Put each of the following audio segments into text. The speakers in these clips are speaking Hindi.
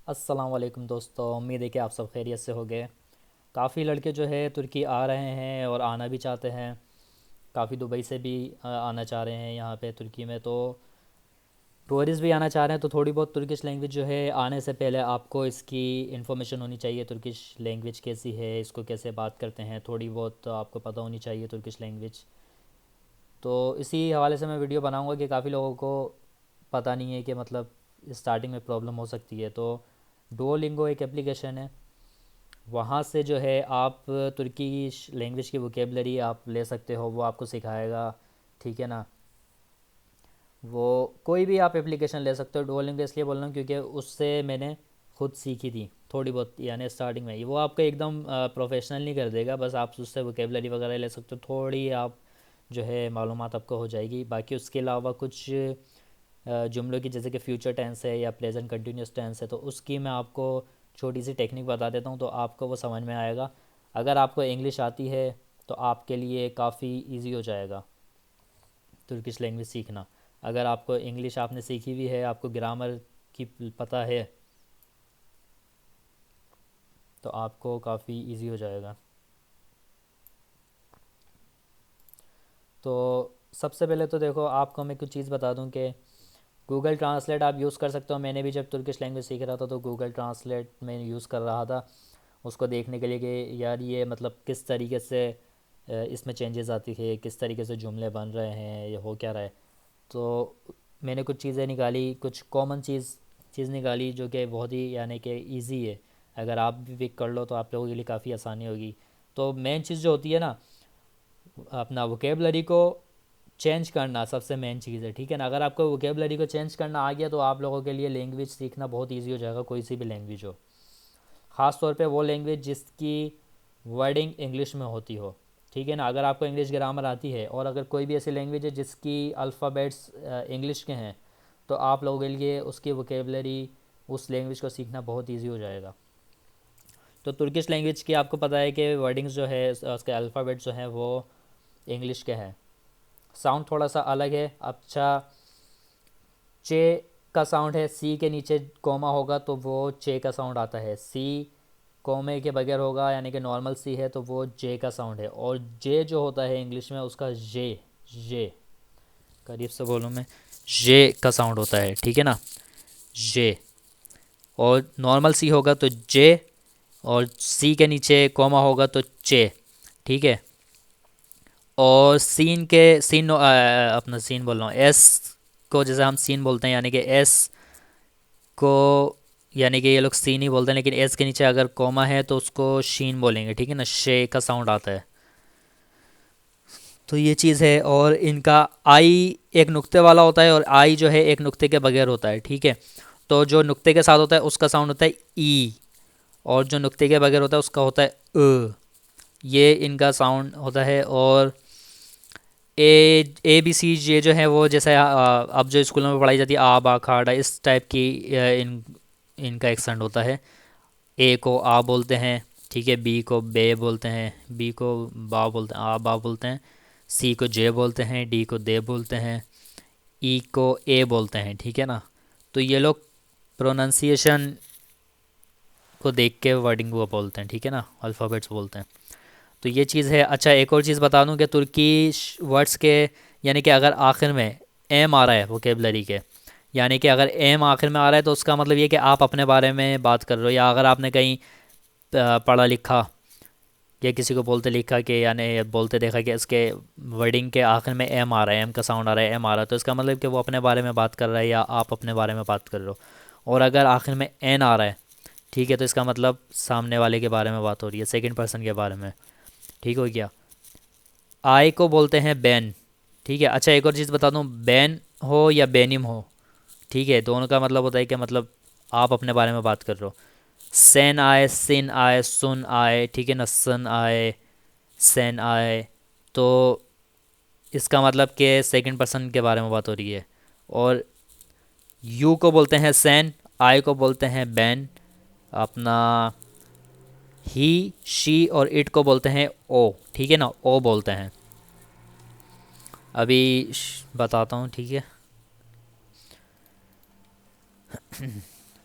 अस्सलाम वालेकुम दोस्तों, उम्मीद है कि आप सब खैरियत से होंगे। काफ़ी लड़के जो है तुर्की आ रहे हैं और आना भी चाहते हैं। काफ़ी दुबई से भी आना चाह रहे हैं यहाँ पे तुर्की में। तो टूरिस्ट भी आना चाह रहे हैं, तो थोड़ी बहुत तुर्किश लैंग्वेज जो है आने से पहले आपको इसकी इन्फॉर्मेशन होनी चाहिए। तुर्किश लैंग्वेज कैसी है, इसको कैसे बात करते हैं, थोड़ी बहुत तो आपको पता होनी चाहिए तुर्किश लैंग्वेज। तो इसी हवाले से मैं वीडियो बनाऊंगा कि काफ़ी लोगों को पता नहीं है कि मतलब स्टार्टिंग में प्रॉब्लम हो सकती है। तो डुओलिंगो एक एप्लीकेशन है, वहाँ से जो है आप तुर्की लैंग्वेज की वोकेबलरी आप ले सकते हो, वो आपको सिखाएगा। ठीक है ना। वो कोई भी आप एप्लीकेशन ले सकते हो। डुओलिंगो इसलिए बोल रहा हूँ क्योंकि उससे मैंने खुद सीखी थी थोड़ी बहुत, यानी स्टार्टिंग में ही। वो आपको एकदम प्रोफेशनल नहीं कर देगा, बस आप उससे वोकेबलरी वगैरह ले सकते हो, थोड़ी आप जो है मालूमात आपको हो जाएगी। बाकी उसके अलावा कुछ जुमलों की, जैसे कि फ्यूचर टेंस है या प्रेजेंट कंटिन्यूस टेंस है, तो उसकी मैं आपको छोटी सी टेक्निक बता देता हूँ, तो आपको वो समझ में आएगा। अगर आपको इंग्लिश आती है तो आपके लिए काफ़ी इजी हो जाएगा तुर्किश लैंग्वेज सीखना। अगर आपको इंग्लिश आपने सीखी हुई है, आपको ग्रामर की पता है, तो आपको काफ़ी इजी हो जाएगा। तो सबसे पहले तो देखो, आपको मैं कुछ चीज़ बता दूं कि गूगल ट्रांसलेट आप यूज़ कर सकते हो। मैंने भी जब तुर्किश लैंग्वेज सीख रहा था तो गूगल ट्रांसलेट में यूज़ कर रहा था, उसको देखने के लिए कि यार ये मतलब किस तरीके से इसमें चेंजेस आती है, किस तरीके से जुमले बन रहे हैं, ये हो क्या रहा है। तो मैंने कुछ चीज़ें निकाली, कुछ कॉमन चीज़ निकाली जो कि बहुत ही यानी कि ईजी है। अगर आप भी पिक कर लो तो आप लोगों के लिए काफ़ी आसानी होगी। तो मेन चीज़ जो होती है ना, अपना वोकेबलरी को चेंज करना सबसे मेन चीज़ है। ठीक है ना। अगर आपको वोकेबलरी को चेंज करना आ गया तो आप लोगों के लिए लैंग्वेज सीखना बहुत ईजी हो जाएगा, कोई सी भी लैंग्वेज हो। ख़ास तौर पे वो लैंग्वेज जिसकी वर्डिंग इंग्लिश में होती हो। ठीक है ना। अगर आपको इंग्लिश ग्रामर आती है और अगर कोई भी ऐसी लैंग्वेज है जिसकी अल्फ़ाबेट्स इंग्लिश के हैं, तो आप लोगों के लिए उसकी वोकेबलरी, उस लैंग्वेज को सीखना बहुत ईजी हो जाएगा। तो तुर्किश लैंग्वेज की आपको पता है कि वर्डिंग्स जो है, उसके अल्फ़ाबेट्स जो हैं वो इंग्लिश के हैं। साउंड थोड़ा सा अलग है। अच्छा, चे का साउंड है, सी के नीचे कोमा होगा तो वो चे का साउंड आता है। सी कोमे के बगैर होगा यानी कि नॉर्मल सी है तो वो जे का साउंड है। और जे जो होता है इंग्लिश में, उसका जे करीब से बोलूँ मैं, जे का साउंड होता है। ठीक है ना। जे। और नॉर्मल सी होगा तो जे, और सी के नीचे कोमा होगा तो चे। ठीक है। और सीन के सीन अपना सीन बोल रहा हूँ, एस को जैसे हम सीन बोलते हैं, यानी कि एस को, यानी कि ये लोग सीन ही बोलते हैं, लेकिन एस के नीचे अगर कोमा है तो उसको शीन बोलेंगे। ठीक है ना। शे का साउंड आता है। तो ये चीज़ है। और इनका आई एक नुक्ते वाला होता है और आई जो है एक नुक्ते के बगैर होता है। ठीक है। तो जो नुक्ते के साथ होता है उसका साउंड होता है ई, और जो नुक्ते के बगैर होता है उसका होता है ये इनका साउंड होता है। और ए बी सी ये जो है वो जैसे अब जो स्कूलों में पढ़ाई जाती है, आ बा खाड़ा, इस टाइप की इनका एक्सेंट होता है। ए को आ बोलते हैं। ठीक है। बी को बे बोलते हैं, बी को बा बोलते हैं, आ बा बोलते हैं। सी को जे बोलते हैं, डी को दे बोलते हैं, ई को ए बोलते हैं। ठीक है ना। तो ये लोग प्रोनाउंसिएशन को देख के वर्डिंग वो बोलते हैं। ठीक है ना। अल्फ़ाबेट्स बोलते हैं। तो ये चीज़ है। अच्छा, एक और चीज़ बता दूं कि तुर्की वर्ड्स के, यानी कि अगर आखिर में एम आ रहा है वोकेबलरी के, यानी कि अगर एम आखिर में आ रहा है तो उसका मतलब ये कि आप अपने बारे में बात कर रहे हो, या अगर आपने कहीं पढ़ा लिखा या किसी को बोलते लिखा कि यानी बोलते देखा कि इसके वर्डिंग के आखिर में एम आ रहा है, एम का साउंड आ रहा है, एम आ रहा है, तो इसका मतलब कि वो अपने बारे में बात कर रहा है या आप अपने बारे में बात कर रहे हो। और अगर आखिर में एन आ रहा है, ठीक है, तो इसका मतलब सामने वाले के बारे में बात हो रही है, सेकंड पर्सन के बारे में। ठीक हो गया। आई को बोलते हैं बैन। ठीक है। अच्छा, एक और चीज़ बता दूँ, बैन हो या बैनिम हो, ठीक है, दोनों का मतलब होता है कि मतलब आप अपने बारे में बात कर रहे हो। सैन आए, सिन आए, सुन आए, ठीक है ना, सन आए, सैन आए, तो इसका मतलब कि सेकंड पर्सन के बारे में बात हो रही है। और यू को बोलते हैं सैन, आई को बोलते हैं बैन, अपना ही शी और इट को बोलते हैं ओ। ठीक है ना, ओ बोलते हैं। अभी बताता हूँ। ठीक है।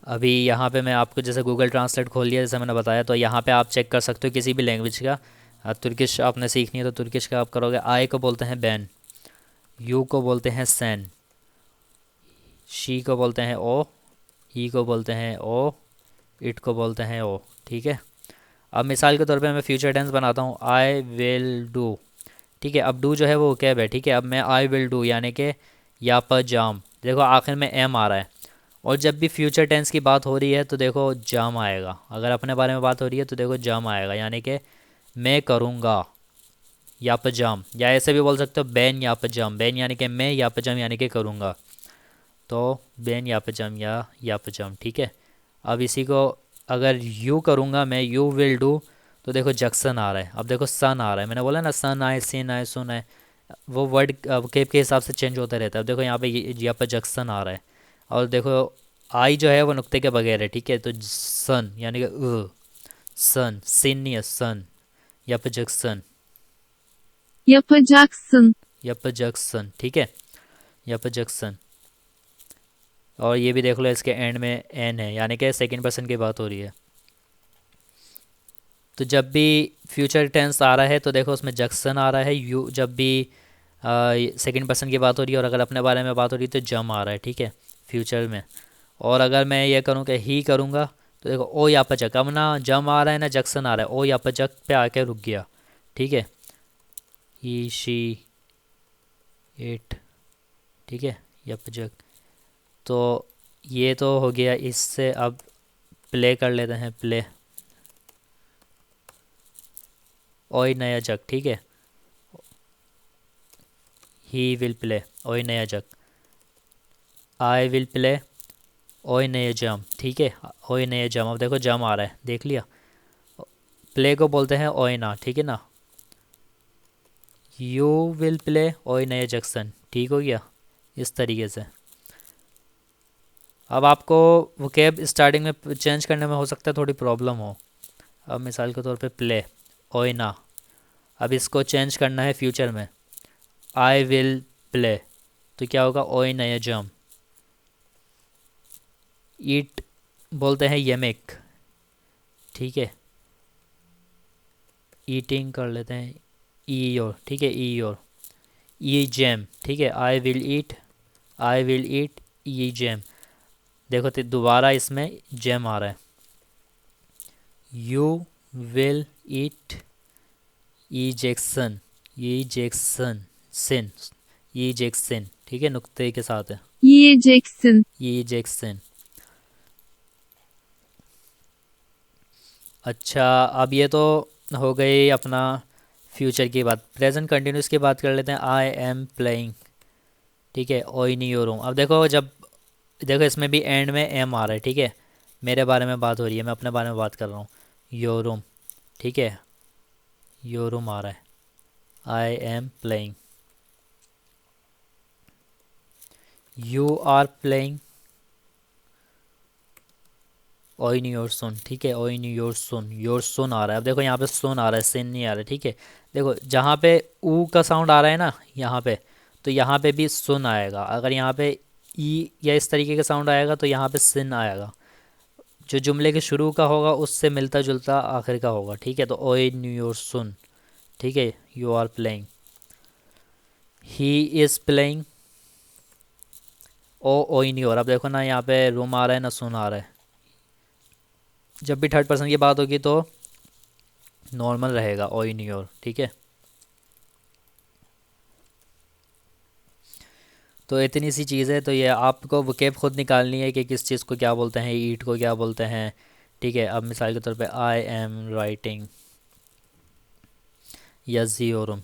अभी यहाँ पे मैं आपको जैसे गूगल ट्रांसलेट खोल लिया जैसे मैंने बताया, तो यहाँ पे आप चेक कर सकते हो किसी भी लैंग्वेज का। तुर्किश आपने सीखनी है तो तुर्किश का आप करोगे, आई को बोलते हैं बैन, यू को बोलते हैं सैन, शी को बोलते हैं ओ, ई को बोलते हैं ओ, इट को बोलते हैं ओ। ठीक है। अब मिसाल के तौर पे मैं फ्यूचर टेंस बनाता हूँ, आई विल डू। ठीक है, अब डू जो है वो कैब है। ठीक है, अब मैं आई विल डू यानी कि या पर जाम, देखो आखिर में एम आ रहा है। और जब भी फ्यूचर टेंस की बात हो रही है तो देखो जाम आएगा, अगर अपने बारे में बात हो रही है तो देखो जाम आएगा, यानी कि मैं करूँगा या पर जाम। या ऐसे भी बोल सकते हो बैन या पर जाम, बैन यानी कि मैं, या पर जाम यानी कि करूँगा। तो बैन या पर जाम या पर जाम। ठीक है। अब इसी को अगर यू करूँगा मैं, यू विल डू, तो देखो जक्सन आ रहा है। अब देखो सन आ रहा है, मैंने बोला ना सन आए, सिन आए, सुन आए, वो वर्ड केप के हिसाब से चेंज होता रहता है। अब देखो यहाँ पे यहाँ पर जक्सन आ रहा है। और देखो आई जो है वो नुक्ते के बगैर है। ठीक है, तो सन यानी कि सन, सिन नहीं है, सन, या पर जक्सन, yapacaksın, या पर जक्सन। ठीक है, या पर जक्सन। और ये भी देख लो इसके एंड में एन है, यानी कि सेकंड पर्सन की बात हो रही है। तो जब भी फ्यूचर टेंस आ रहा है तो देखो उसमें जक्सन आ रहा है। यू जब भी सेकंड पर्सन की बात हो रही है और अगर अपने बारे में बात हो रही है तो जम आ रहा है। ठीक है, फ्यूचर में। और अगर मैं ये करूँ कि ही करूँगा तो देखो ओ या पचक, अब ना जम आ रहा है ना जक्सन आ रहा है, ओ या पचक पे आके रुक गया। ठीक है, ही शी इट। ठीक है, या पचक। तो ये तो हो गया इससे। अब प्ले कर लेते हैं, प्ले, ओए नया जग। ठीक है, ही विल प्ले, ओए नया जग। आई विल प्ले, ओए नए जम। ठीक है, ओए नए जम। अब देखो जम आ रहा है, देख लिया। प्ले को बोलते हैं ओए ना। ठीक है ना, यू विल प्ले ओए नए जक्सन। ठीक हो गया इस तरीके से। अब आपको वोकैब स्टार्टिंग में चेंज करने में हो सकता है थोड़ी प्रॉब्लम हो। अब मिसाल के तौर पे प्ले, ओए ना, अब इसको चेंज करना है फ्यूचर में, आई विल प्ले, तो क्या होगा, ओए नए जम। ईट बोलते हैं यमिक। ठीक है, ईटिंग कर लेते हैं ई योर। ठीक है, ई योर, ई जैम। ठीक है, I will eat, I will eat ई जैम। देखो तो दोबारा इसमें जैम आ रहा है। यू विल ईट ई जैक्सन, ई जैक्सन, सिन, ई जैक्सन। ठीक है, नुक्ते के साथ है, yiyeceksin, ई जैक्सन। अच्छा, अब ये तो हो गई अपना फ्यूचर की बात। प्रेजेंट कंटिन्यूस की बात कर लेते हैं, आई एम प्लेइंग। ठीक है, ओई नी योर रूम। अब देखो जब, देखो इसमें भी एंड में एम आ रहा है। ठीक है, मेरे बारे में बात हो रही है, मैं अपने बारे में बात कर रहा हूँ, योर रूम। ठीक है, योर रूम आ रहा है, I am playing, you are playing, ओइन योर सुन। ठीक है, ओइन योर सुन आ रहा है। अब देखो यहाँ पे सुन आ रहा है, सिन नहीं आ रहा है। ठीक है, देखो जहाँ पे ऊ का साउंड आ रहा है ना यहाँ पे, तो यहाँ पे भी सुन आएगा। अगर यहाँ पे ई या इस तरीके का साउंड आएगा तो यहाँ पे सिन आएगा। जो जुमले के शुरू का होगा उससे मिलता जुलता आखिर का होगा। ठीक है, तो ओइन योर सुन। ठीक है, you are playing, he is playing, ओ ओइन योर। अब देखो ना यहाँ पे रूम आ रहा है ना सुन आ रहा है। जब भी थर्ड पर्सन की बात होगी तो नॉर्मल रहेगा, ओ इन योर। ठीक है, तो इतनी सी चीज़ है। तो ये आपको वोकैब खुद निकालनी है कि किस चीज़ को क्या बोलते हैं, ईट को क्या बोलते हैं। ठीक है, अब मिसाल के तौर पे I am writing yazıyorum,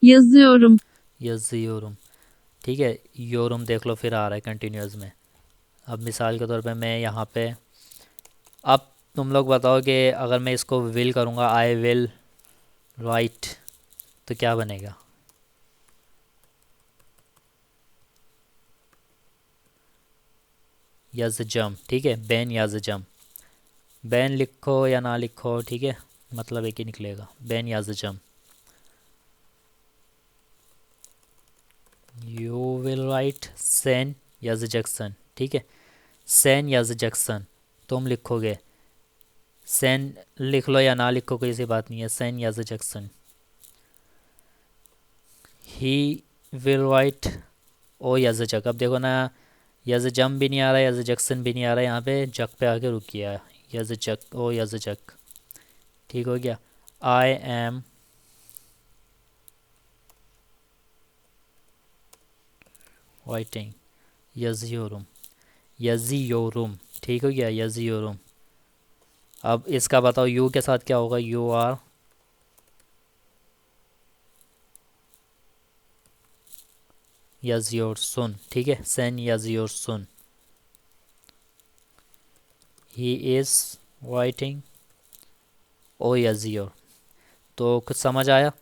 yazıyorum, yazıyorum। ठीक है, yorum देख लो फिर आ रहा है कंटिन्यूस में। अब मिसाल के तौर पे मैं यहाँ पे, अब तुम लोग बताओ कि अगर मैं इसको विल करूँगा, आई विल राइट, तो क्या बनेगा। yazıcım। ठीक है, बैन yazıcım, बैन लिखो या ना लिखो, ठीक है, मतलब एक ही निकलेगा, बैन yazıcım। यू विल राइट सेन याजजक्सन, ठीक है। सैन याजजक्सन तुम लिखोगे, सैन लिख लो या ना लिखो कोई सी बात नहीं है, सैन याजजक्सन। ही विल राइट ओ याजजक, अब देखो ना, याजजम भी नहीं आ रहा, याजजक्सन भी नहीं आ रहा, यहाँ पे जक पे आके रुक गया, याजजक ओ याजजक, ठीक हो गया। आई एम राइटिंग यज़ियोरुम, यज़ियोरुम, ठीक हो गया, यज़ियोरुम। अब इसका बताओ यू के साथ क्या होगा, यू आर यज़ियोरसुन, ठीक है, सेन यज़ियोरसुन। ही इज़ राइटिंग ओ यज़ियोर। तो कुछ समझ आया?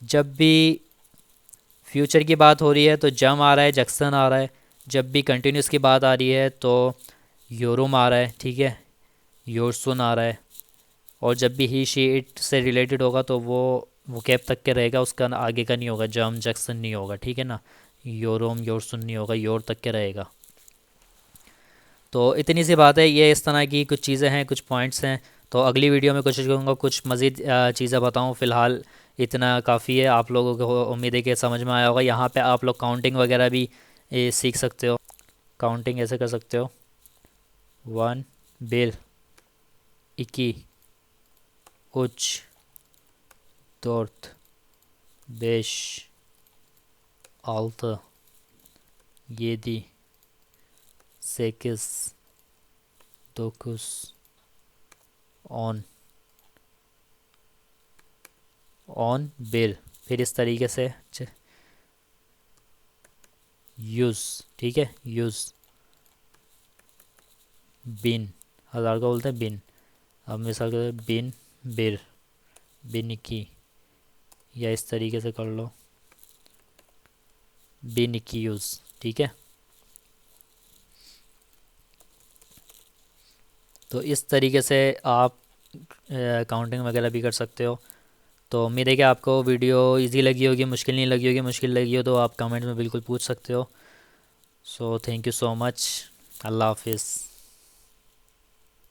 जब भी फ्यूचर की बात हो रही है तो जम आ रहा है, जक्सन आ रहा है। जब भी कंटिन्यूस की बात आ रही है तो योरुम आ रहा है, ठीक है, योरसुन आ रहा है। और जब भी ही शी इट से रिलेटेड होगा तो वो कैब तक के रहेगा, उसका आगे का नहीं होगा, जम जक्सन नहीं होगा, ठीक है ना। योरोम योरसुन नहीं होगा, योर तक के रहेगा। तो इतनी सी बात है, ये इस तरह की कुछ चीज़ें हैं, कुछ पॉइंट्स हैं। तो अगली वीडियो में कोशिश करूँगा कुछ मज़ीद चीज़ें बताऊँ। फ़िलहाल इतना काफ़ी है, आप लोगों को उम्मीद है कि समझ में आया होगा। यहाँ पे आप लोग काउंटिंग वगैरह भी सीख सकते हो। काउंटिंग ऐसे कर सकते हो, 1 बिल, 2 3 4 5 6 7 8 9 ऑन बिल। फिर इस तरीके से यूज़, ठीक है, यूज़ बिन, 1000 का बोलते हैं बिन। अब मिसाल के तौर बिन बिर, बिन की, या इस तरीके से कर लो, बिन की यूज़, ठीक है। तो इस तरीके से आप काउंटिंग वगैरह भी कर सकते हो। तो उम्मीद है कि आपको वीडियो इजी लगी होगी, मुश्किल नहीं लगी होगी। मुश्किल लगी हो तो आप कमेंट में बिल्कुल पूछ सकते हो। So thank you so much. अल्लाह हाफिज़।